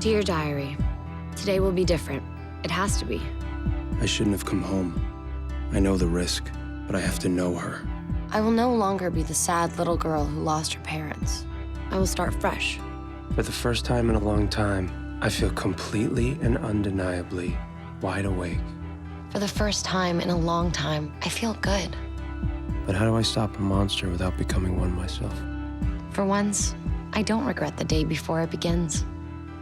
Dear Diary, today will be different. It has to be. I shouldn't have come home. I know the risk, but I have to know her. I will no longer be the sad little girl who lost her parents. I will start fresh. For the first time in a long time, I feel completely and undeniably wide awake. For the first time in a long time, I feel good. But how do I stop a monster without becoming one myself? For once, I don't regret the day before it begins.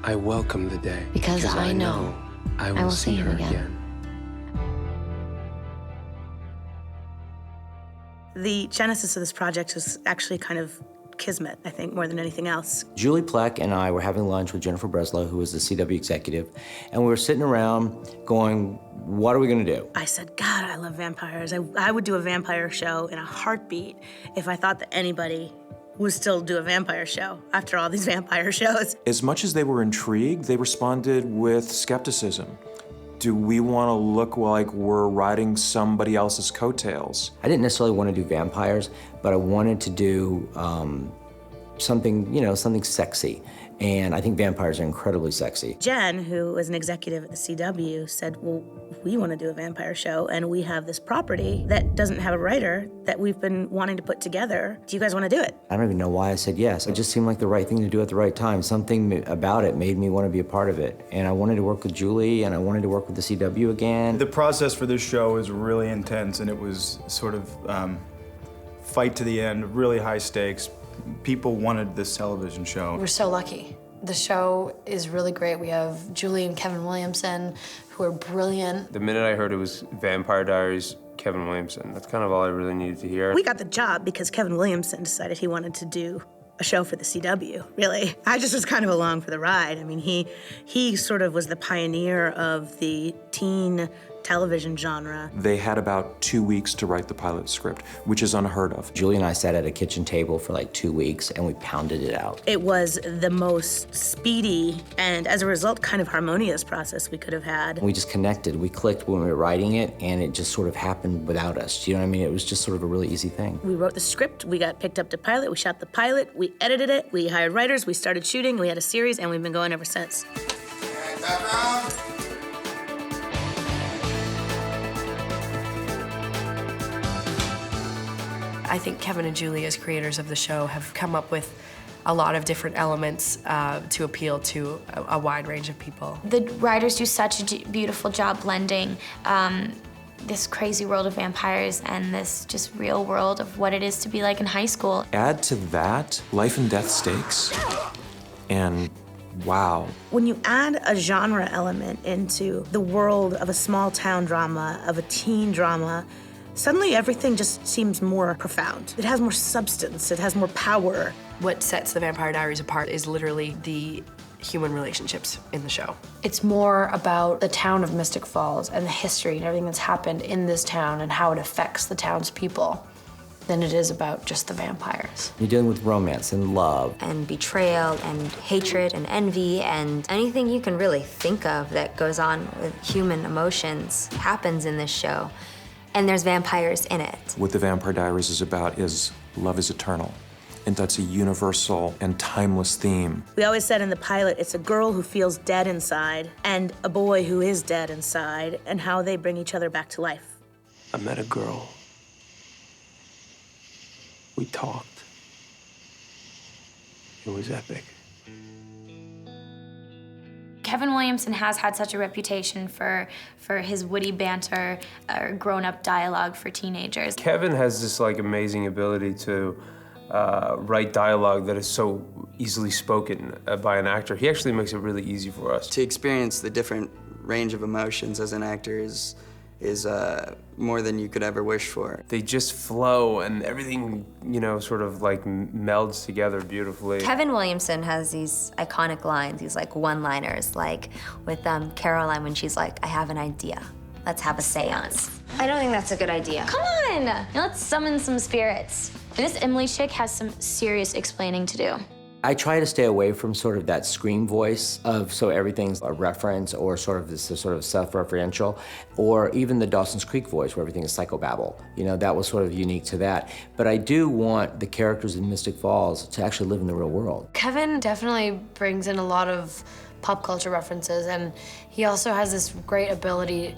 I welcome the day. Because I know I will see her again. The genesis of this project was actually kind of kismet, I think, more than anything else. Julie Plec and I were having lunch with Jennifer Breslow, who was the CW executive, and we were sitting around going, what are we gonna do? I said, God, I love vampires. I would do a vampire show in a heartbeat if I thought that anybody would still do a vampire show after all these vampire shows. As much as they were intrigued, they responded with skepticism. Do we want to look like we're riding somebody else's coattails? I didn't necessarily want to do vampires, but I wanted to do something, something sexy. And I think vampires are incredibly sexy. Jen, who was an executive at the CW, said, well, we want to do a vampire show, and we have this property that doesn't have a writer that we've been wanting to put together. Do you guys want to do it? I don't even know why I said yes. It just seemed like the right thing to do at the right time. Something about it made me want to be a part of it. And I wanted to work with Julie, and I wanted to work with the CW again. The process for this show was really intense, and it was sort of fight to the end, really high stakes. People wanted this television show. We're so lucky. The show is really great. We have Julie and Kevin Williamson, who are brilliant. The minute I heard it was Vampire Diaries, Kevin Williamson, that's kind of all I really needed to hear. We got the job because Kevin Williamson decided he wanted to do a show for the CW, really. I just was kind of along for the ride. I mean, he sort of was the pioneer of the teen television genre. They had about 2 weeks to write the pilot script, which is unheard of. Julie and I sat at a kitchen table for like 2 weeks, and we pounded it out. It was the most speedy and, as a result, kind of harmonious process we could have had. We just connected. We clicked when we were writing it, and it just sort of happened without us. Do you know what I mean? It was just sort of a really easy thing. We wrote the script, we got picked up to pilot, we shot the pilot, we edited it, we hired writers, we started shooting, we had a series, and we've been going ever since. I think Kevin and Julie, as creators of the show, have come up with a lot of different elements to appeal to a wide range of people. The writers do such a beautiful job blending this crazy world of vampires and this just real world of what it is to be like in high school. Add to that life and death stakes, and wow. When you add a genre element into the world of a small town drama, of a teen drama, suddenly everything just seems more profound. It has more substance, it has more power. What sets the Vampire Diaries apart is literally the human relationships in the show. It's more about the town of Mystic Falls and the history and everything that's happened in this town and how it affects the town's people than it is about just the vampires. You're dealing with romance and love. And betrayal and hatred and envy and anything you can really think of that goes on with human emotions happens in this show. And there's vampires in it. What the Vampire Diaries is about is love is eternal. And that's a universal and timeless theme. We always said in the pilot, it's a girl who feels dead inside and a boy who is dead inside, and how they bring each other back to life. I met a girl. We talked. It was epic. Kevin Williamson has had such a reputation for his witty banter or grown-up dialogue for teenagers. Kevin has this amazing ability to write dialogue that is so easily spoken by an actor. He actually makes it really easy for us. To experience the different range of emotions as an actor is more than you could ever wish for. They just flow, and everything, sort of melds together beautifully. Kevin Williamson has these iconic lines, these one-liners, like with Caroline when she's like, I have an idea. Let's have a seance. I don't think that's a good idea. Come on, let's summon some spirits. This Emily chick has some serious explaining to do. I try to stay away from sort of that scream voice of so everything's a reference or sort of this sort of self-referential, or even the Dawson's Creek voice where everything is psychobabble. That was sort of unique to that. But I do want the characters in Mystic Falls to actually live in the real world. Kevin definitely brings in a lot of pop culture references, and he also has this great ability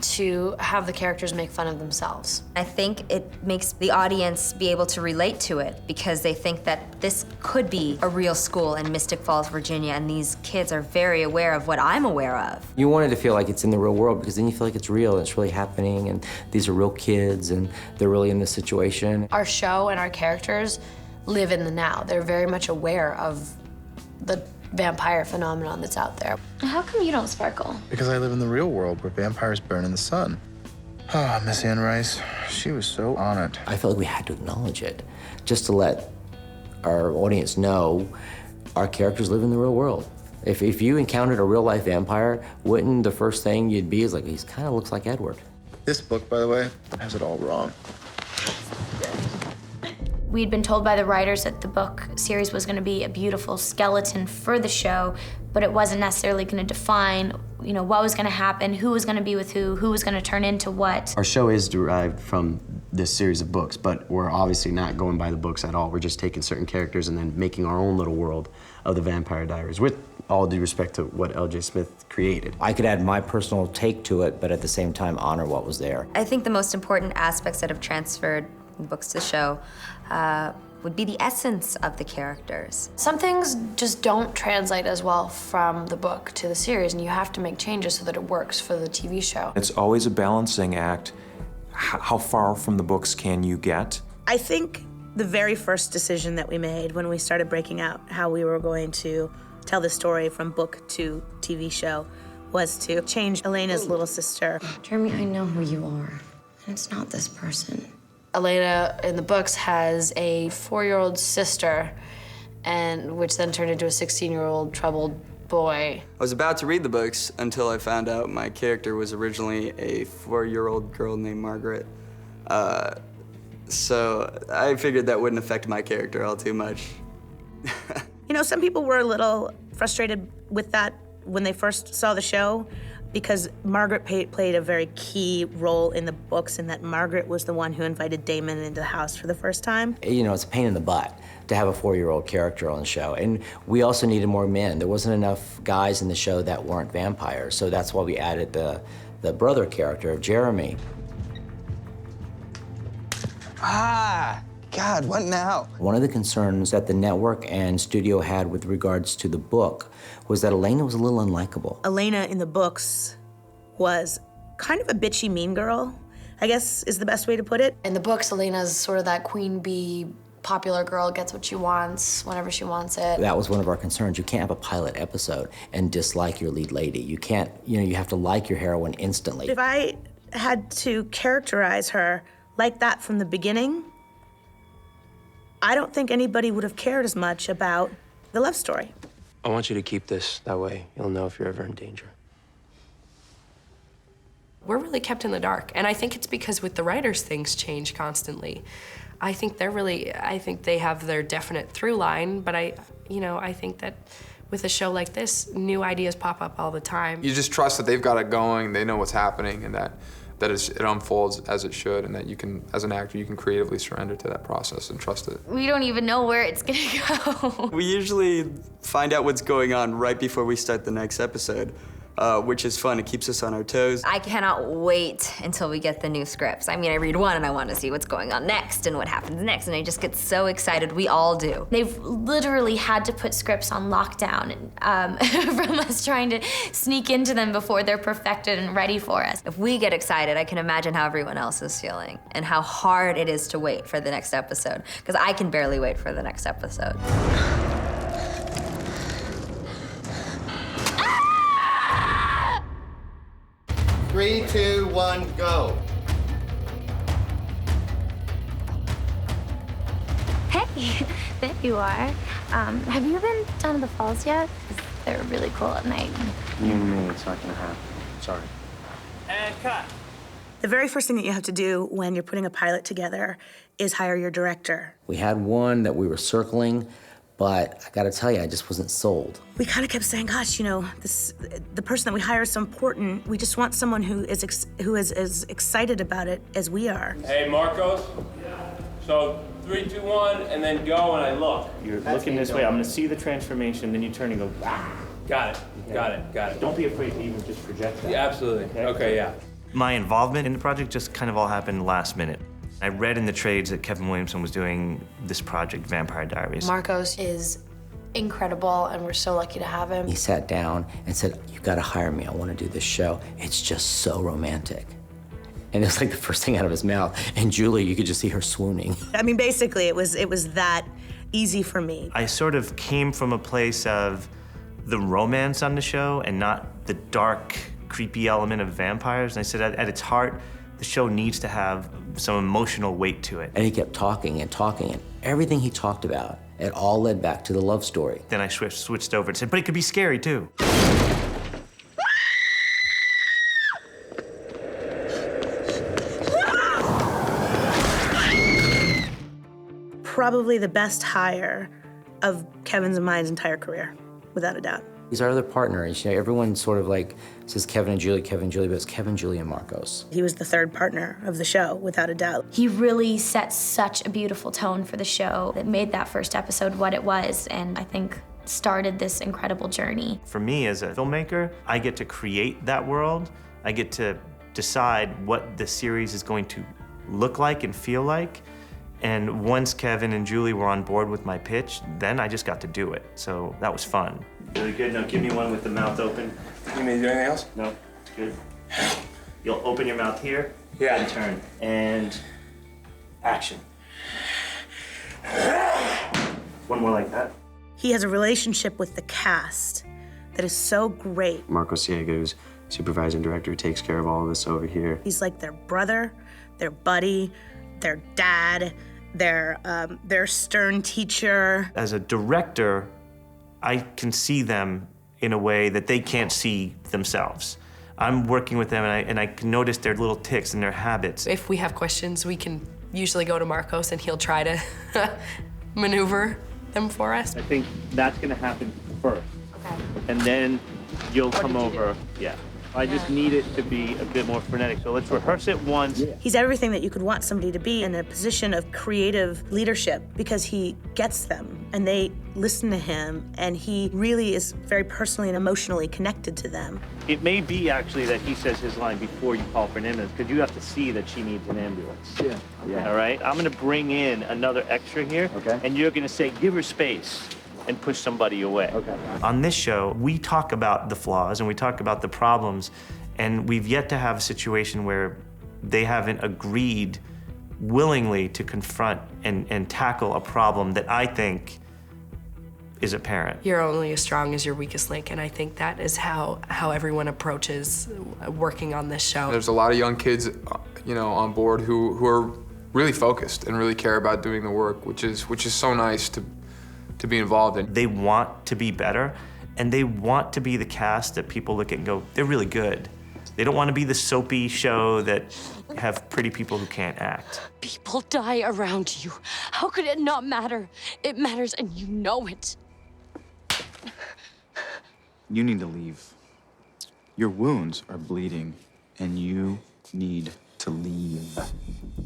to have the characters make fun of themselves. I think it makes the audience be able to relate to it because they think that this could be a real school in Mystic Falls, Virginia, and these kids are very aware of what I'm aware of. You want it to feel like it's in the real world because then you feel like it's real and it's really happening and these are real kids and they're really in this situation. Our show and our characters live in the now. They're very much aware of the vampire phenomenon that's out there. How come you don't sparkle? Because I live in the real world where vampires burn in the sun. Ah, Miss Anne Rice, she was so on it. I felt like we had to acknowledge it just to let our audience know our characters live in the real world. If you encountered a real life vampire, wouldn't the first thing you'd be is like, he kind of looks like Edward. This book, by the way, has it all wrong. We'd been told by the writers that the book series was going to be a beautiful skeleton for the show, but it wasn't necessarily going to define, what was going to happen, who was going to be with who was going to turn into what. Our show is derived from this series of books, but we're obviously not going by the books at all. We're just taking certain characters and then making our own little world of the Vampire Diaries, with all due respect to what L.J. Smith created. I could add my personal take to it, but at the same time honor what was there. I think the most important aspects that have transferred from books to show would be the essence of the characters. Some things just don't translate as well from the book to the series, and you have to make changes so that it works for the TV show. It's always a balancing act. How far from the books can you get? I think the very first decision that we made when we started breaking out how we were going to tell the story from book to TV show was to change Elena's little sister. Jeremy, I know who you are, and it's not this person. Elena in the books has a 4-year-old sister, and which then turned into a 16-year-old troubled boy. I was about to read the books until I found out my character was originally a 4-year-old girl named Margaret. So I figured that wouldn't affect my character all too much. Some people were a little frustrated with that when they first saw the show, because Margaret played a very key role in the books, in that Margaret was the one who invited Damon into the house for the first time. It's a pain in the butt to have a 4-year-old character on the show. And we also needed more men. There wasn't enough guys in the show that weren't vampires, so that's why we added the brother character of Jeremy. God, what now? One of the concerns that the network and studio had with regards to the book was that Elena was a little unlikable. Elena in the books was kind of a bitchy mean girl, I guess is the best way to put it. In the books, Elena's sort of that queen bee, popular girl, gets what she wants whenever she wants it. That was one of our concerns. You can't have a pilot episode and dislike your lead lady. You can't, you have to like your heroine instantly. If I had to characterize her like that from the beginning, I don't think anybody would have cared as much about the love story. I want you to keep this. That way you'll know if you're ever in danger. We're really kept in the dark, and I think it's because with the writers, things change constantly. I think they have their definite through line, but I think that with a show like this, new ideas pop up all the time. You just trust that they've got it going, they know what's happening, and that it unfolds as it should, and that you can, as an actor, you can creatively surrender to that process and trust it. We don't even know where it's gonna go. We usually find out what's going on right before we start the next episode, which is fun. It keeps us on our toes. I cannot wait until we get the new scripts. I mean, I read one and I want to see what's going on next and what happens next, and I just get so excited. We all do. They've literally had to put scripts on lockdown from us trying to sneak into them before they're perfected and ready for us. If we get excited, I can imagine how everyone else is feeling and how hard it is to wait for the next episode, because I can barely wait for the next episode. 3, 2, 1, go. Hey, there you are. Have you been down to the falls yet? 'Cause they're really cool at night. You and me, it's not gonna happen. Sorry. And cut. The very first thing that you have to do when you're putting a pilot together is hire your director. We had one that we were circling, but I gotta tell you, I just wasn't sold. We kind of kept saying, gosh, the person that we hire is so important. We just want someone who is as excited about it as we are. Hey, Marcos. So 3, 2, 1, and then go, and I look. You're looking this way. I'm gonna see the transformation, then you turn and go, ah. Got it. Don't be afraid to even just project that. Yeah, absolutely. Okay, yeah. My involvement in the project just kind of all happened last minute. I read in the trades that Kevin Williamson was doing this project, Vampire Diaries. Marcos is incredible, and we're so lucky to have him. He sat down and said, "You gotta hire me, I wanna do this show. It's just so romantic." And it was like the first thing out of his mouth. And Julie, you could just see her swooning. I mean, basically, it was that easy for me. I sort of came from a place of the romance on the show and not the dark, creepy element of vampires. And I said, at its heart, the show needs to have some emotional weight to it. And he kept talking and talking, and everything he talked about, it all led back to the love story. Then I switched over and said, but it could be scary too. Probably the best hire of Kevin's and mine's entire career, without a doubt. He's our other partner. You know, everyone sort of like says Kevin and Julie, but it's Kevin, Julie, and Marcos. He was the third partner of the show, without a doubt. He really set such a beautiful tone for the show that made that first episode what it was, and I think started this incredible journey. For me as a filmmaker, I get to create that world. I get to decide what the series is going to look like and feel like. And once Kevin and Julie were on board with my pitch, then I just got to do it. So that was fun. Really good. Now give me one with the mouth open. You need to do anything else? No, good. You'll open your mouth here. Yeah. And turn. And action. One more like that. He has a relationship with the cast that is so great. Marco Siega, who's supervising director, who takes care of all of us over here. He's like their brother, their buddy, their dad, their stern teacher. As a director, I can see them in a way that they can't see themselves. I'm working with them and I can notice their little tics and their habits. If we have questions, we can usually go to Marcos and he'll try to maneuver them for us. I think that's gonna happen first. Okay. And then you'll come over. Yeah. I just need it to be a bit more frenetic. So let's rehearse it once. Yeah. He's everything that you could want somebody to be in a position of creative leadership because he gets them and they listen to him and he really is very personally and emotionally connected to them. It may be actually that he says his line before you call for an ambulance because you have to see that she needs an ambulance. Yeah. Yeah. All right? I'm gonna bring in another extra here. Okay. And you're gonna say, give her space and push somebody away. Okay. On this show, we talk about the flaws and we talk about the problems, and we've yet to have a situation where they haven't agreed willingly to confront and tackle a problem that I think is apparent. You're only as strong as your weakest link, and I think that is how everyone approaches working on this show. There's a lot of young kids, on board who are really focused and really care about doing the work, which is so nice to be involved in. They want to be better, and they want to be the cast that people look at and go, they're really good. They don't want to be the soapy show that have pretty people who can't act. People die around you. How could it not matter? It matters, and you know it. You need to leave. Your wounds are bleeding, and you need to leave.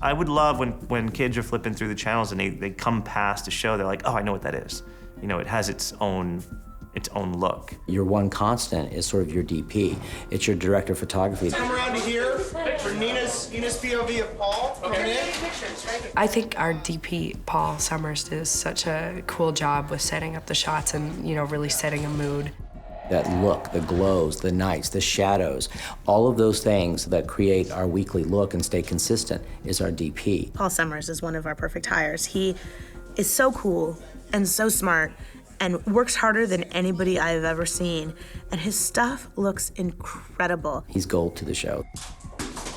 I would love when kids are flipping through the channels and they come past a show, they're like, oh, I know what that is. It has its own look. Your one constant is sort of your DP. It's your director of photography. Come around to here for Nina's POV of Paul. Okay. I think our DP, Paul Summers, does such a cool job with setting up the shots and, really setting a mood. That look, the glows, the nights, the shadows, all of those things that create our weekly look and stay consistent is our DP. Paul Summers is one of our perfect hires. He is so cool and so smart and works harder than anybody I've ever seen. And his stuff looks incredible. He's gold to the show.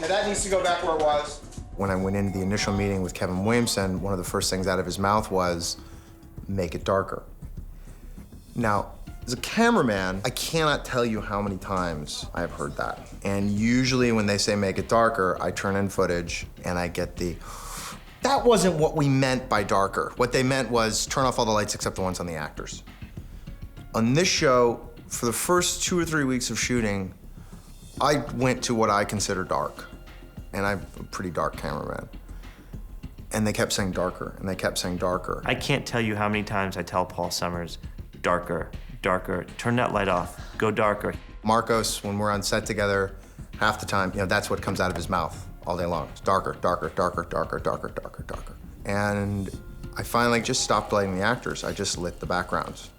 Now that needs to go back where it was. When I went into the initial meeting with Kevin Williamson, one of the first things out of his mouth was, make it darker. Now, as a cameraman, I cannot tell you how many times I've heard that. And usually when they say make it darker, I turn in footage and I get that wasn't what we meant by darker. What they meant was turn off all the lights except the ones on the actors. On this show, for the first 2 or 3 weeks of shooting, I went to what I consider dark. And I'm a pretty dark cameraman. And they kept saying darker, and they kept saying darker. I can't tell you how many times I tell Paul Summers, darker, darker, turn that light off, go darker. Marcos, when we're on set together, half the time, that's what comes out of his mouth all day long. It's darker, darker, darker, darker, darker, darker, darker. And I finally just stopped lighting the actors. I just lit the backgrounds.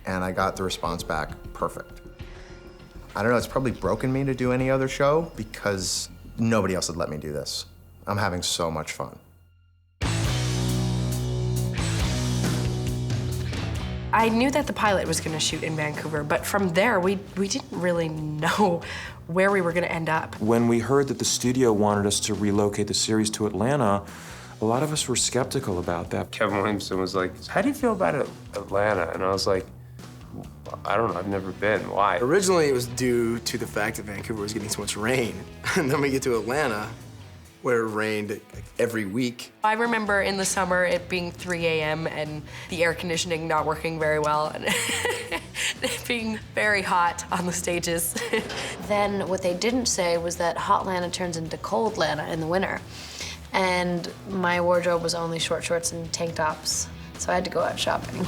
And I got the response back perfect. I don't know, it's probably broken me to do any other show because nobody else would let me do this. I'm having so much fun. I knew that the pilot was going to shoot in Vancouver, but from there, we didn't really know where we were going to end up. When we heard that the studio wanted us to relocate the series to Atlanta, a lot of us were skeptical about that. Kevin Williamson was like, how do you feel about Atlanta? And I was like, I don't know, I've never been. Why? Originally, it was due to the fact that Vancouver was getting so much rain. And then we get to Atlanta, where it rained every week. I remember in the summer it being 3 a.m. and the air conditioning not working very well and it being very hot on the stages. Then what they didn't say was that hot Lana turns into cold Lana in the winter. And my wardrobe was only short shorts and tank tops, so I had to go out shopping.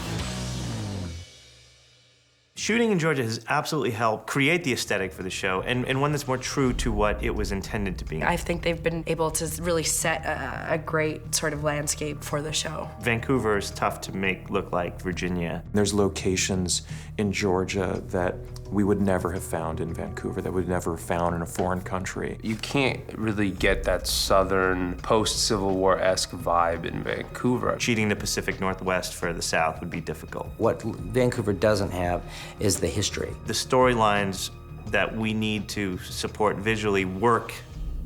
Shooting in Georgia has absolutely helped create the aesthetic for the show and one that's more true to what it was intended to be. I think they've been able to really set a great sort of landscape for the show. Vancouver is tough to make look like Virginia. There's locations in Georgia that we would never have found in Vancouver, that we'd never have found in a foreign country. You can't really get that southern, post-Civil War-esque vibe in Vancouver. Cheating the Pacific Northwest for the South would be difficult. What Vancouver doesn't have is the history. The storylines that we need to support visually work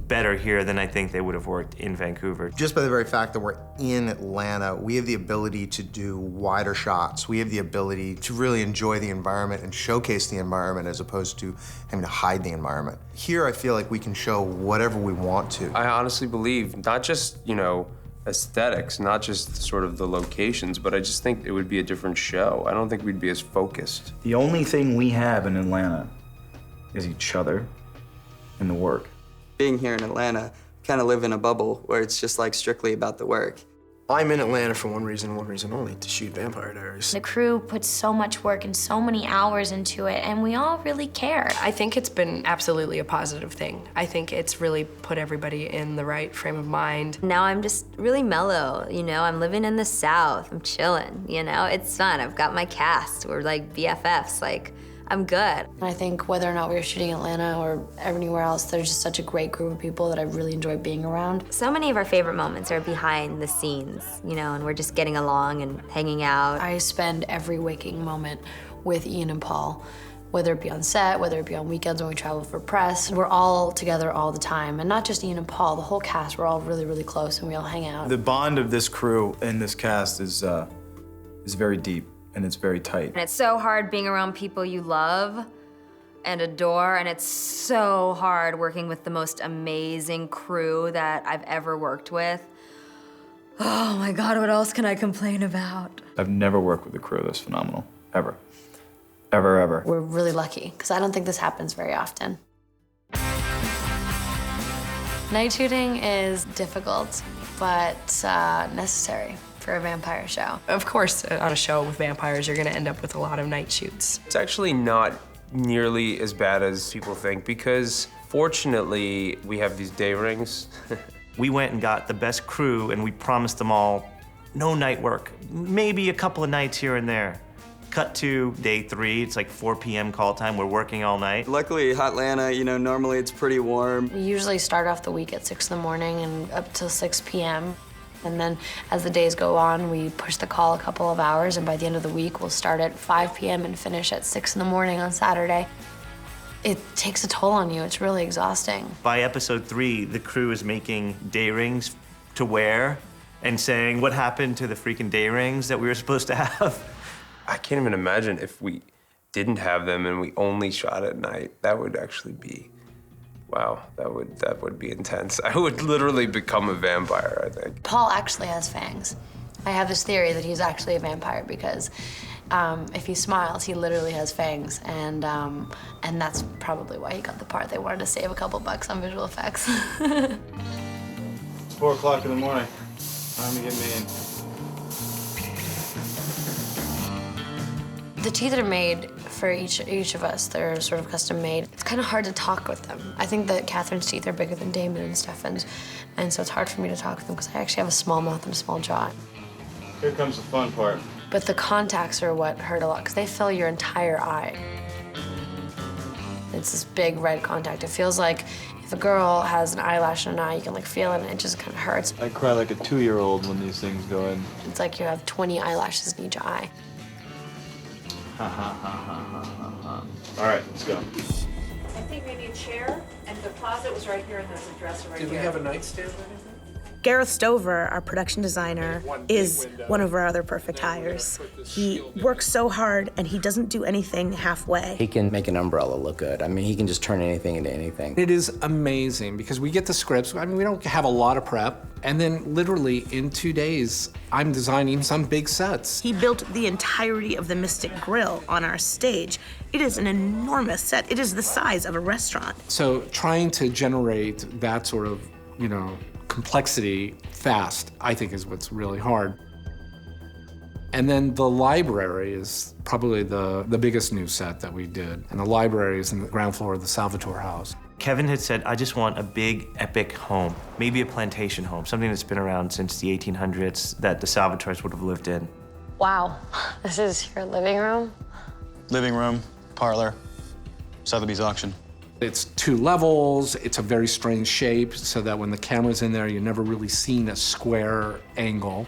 better here than I think they would have worked in Vancouver. Just by the very fact that we're in Atlanta, we have the ability to do wider shots. We have the ability to really enjoy the environment and showcase the environment as opposed to having to hide the environment. Here, I feel like we can show whatever we want to. I honestly believe not just, aesthetics, not just sort of the locations, but I just think it would be a different show. I don't think we'd be as focused. The only thing we have in Atlanta is each other and the work. Being here in Atlanta, kind of live in a bubble where it's just like strictly about the work. I'm in Atlanta for one reason only, to shoot Vampire Diaries. The crew puts so much work and so many hours into it, and we all really care. I think it's been absolutely a positive thing. I think it's really put everybody in the right frame of mind. Now I'm just really mellow, I'm living in the South, I'm chilling, It's fun, I've got my cast, we're like BFFs, I'm good. And I think whether or not we were shooting in Atlanta or anywhere else, there's just such a great group of people that I really enjoy being around. So many of our favorite moments are behind the scenes, and we're just getting along and hanging out. I spend every waking moment with Ian and Paul, whether it be on set, whether it be on weekends when we travel for press. We're all together all the time, and not just Ian and Paul, the whole cast, we're all really, really close and we all hang out. The bond of this crew and this cast is very deep. And it's very tight. And it's so hard being around people you love and adore, and it's so hard working with the most amazing crew that I've ever worked with. Oh my God, what else can I complain about? I've never worked with a crew this phenomenal, ever. Ever, ever. We're really lucky, because I don't think this happens very often. Night shooting is difficult, but necessary for a vampire show. Of course, on a show with vampires, you're gonna end up with a lot of night shoots. It's actually not nearly as bad as people think because fortunately, we have these day rings. We went and got the best crew and we promised them all no night work, maybe a couple of nights here and there. Cut to day 3, it's like 4 p.m. call time, we're working all night. Luckily, Hotlanta, normally it's pretty warm. We usually start off the week at 6 in the morning and up till 6 p.m. And then as the days go on, we push the call a couple of hours, and by the end of the week, we'll start at 5 p.m. and finish at 6 in the morning on Saturday. It takes a toll on you. It's really exhausting. By episode 3, the crew is making day rings to wear and saying, what happened to the freaking day rings that we were supposed to have? I can't even imagine if we didn't have them and we only shot at night. That would actually be, wow, that would be intense. I would literally become a vampire, I think. Paul actually has fangs. I have this theory that he's actually a vampire because if he smiles, he literally has fangs, and that's probably why he got the part. They wanted to save a couple bucks on visual effects. It's 4 o'clock in the morning. Time to get mean. The teeth are made for each of us. They're sort of custom made. It's kind of hard to talk with them. I think that Catherine's teeth are bigger than Damon and Stefan's, and so it's hard for me to talk to them because I actually have a small mouth and a small jaw. Here comes the fun part. But the contacts are what hurt a lot because they fill your entire eye. It's this big red contact. It feels like if a girl has an eyelash in an eye, you can like feel it and it just kind of hurts. I cry like a 2-year-old when these things go in. It's like you have 20 eyelashes in each eye. Ha ha ha ha ha ha ha. All right, let's go. I think maybe a chair, and the closet was right here, and there's a dresser right here. Did we have a nightstand or anything? Gareth Stover, our production designer, is one of our other perfect hires. He works so hard and he doesn't do anything halfway. He can make an umbrella look good. I mean, he can just turn anything into anything. It is amazing because we get the scripts. I mean, we don't have a lot of prep. And then literally in 2 days, I'm designing some big sets. He built the entirety of the Mystic Grill on our stage. It is an enormous set. It is the size of a restaurant. So trying to generate that sort of, you know, complexity fast, I think is what's really hard. And then the library is probably the biggest new set that we did. And the library is in the ground floor of the Salvatore House. Kevin had said, I just want a big, epic home, maybe a plantation home, something that's been around since the 1800s that the Salvatores would have lived in. Wow, this is your living room? Living room, parlor, Sotheby's auction. It's 2 levels, it's a very strange shape, so that when the camera's in there, you're never really seeing a square angle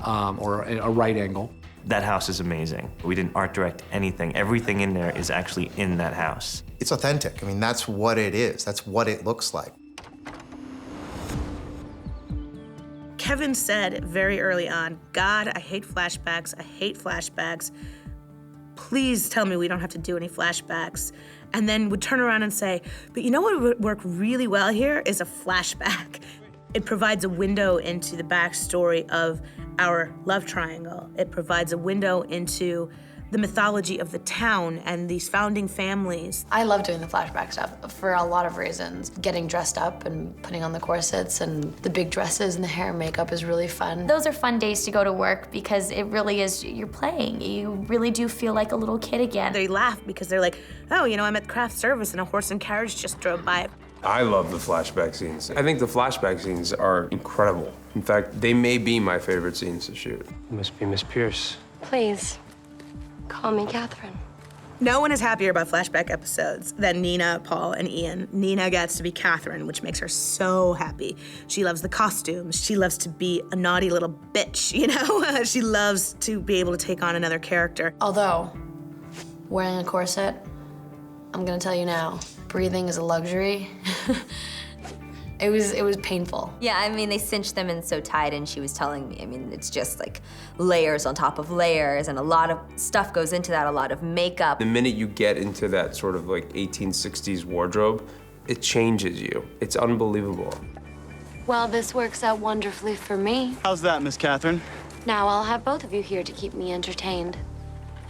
or a right angle. That house is amazing. We didn't art direct anything. Everything in there is actually in that house. It's authentic. I mean, that's what it is. That's what it looks like. Kevin said very early on, God, I hate flashbacks. I hate flashbacks. Please tell me we don't have to do any flashbacks. And then would turn around and say, but you know what would work really well here is a flashback. It provides a window into the backstory of our love triangle. It provides a window into the mythology of the town and these founding families. I love doing the flashback stuff for a lot of reasons. Getting dressed up and putting on the corsets and the big dresses and the hair and makeup is really fun. Those are fun days to go to work because it really is, you're playing. You really do feel like a little kid again. They laugh because they're like, oh, you know, I'm at craft service and a horse and carriage just drove by. I love the flashback scenes. I think the flashback scenes are incredible. In fact, they may be my favorite scenes to shoot. You must be Miss Pierce. Please, call me Catherine. No one is happier about flashback episodes than Nina, Paul, and Ian. Nina gets to be Catherine, which makes her so happy. She loves the costumes. She loves to be a naughty little bitch, you know? She loves to be able to take on another character. Although, wearing a corset, I'm gonna tell you now, breathing is a luxury. It was painful. Yeah, I mean, they cinched them in so tight, and she was telling me, I mean, it's just like layers on top of layers, and a lot of stuff goes into that, a lot of makeup. The minute you get into that sort of like 1860s wardrobe, it changes you. It's unbelievable. Well, this works out wonderfully for me. How's that, Miss Catherine? Now I'll have both of you here to keep me entertained.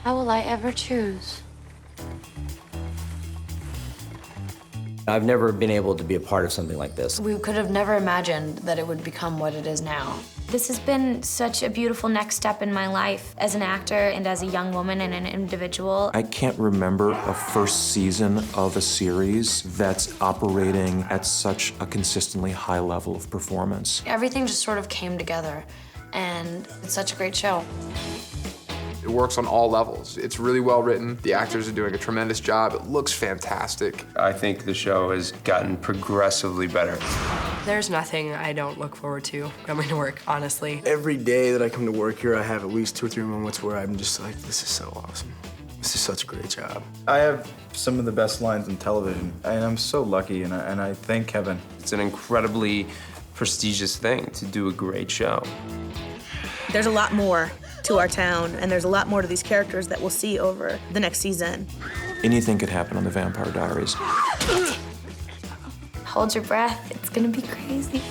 How will I ever choose? I've never been able to be a part of something like this. We could have never imagined that it would become what it is now. This has been such a beautiful next step in my life as an actor and as a young woman and an individual. I can't remember a first season of a series that's operating at such a consistently high level of performance. Everything just sort of came together, and it's such a great show. It works on all levels. It's really well written. The actors are doing a tremendous job. It looks fantastic. I think the show has gotten progressively better. There's nothing I don't look forward to coming to work, honestly. Every day that I come to work here, I have at least 2 or 3 moments where I'm just like, this is so awesome. This is such a great job. I have some of the best lines in television, and I'm so lucky, and I thank Kevin. It's an incredibly prestigious thing to do a great show. There's a lot more to our town, and there's a lot more to these characters that we'll see over the next season. Anything could happen on the Vampire Diaries. Hold your breath, it's gonna be crazy.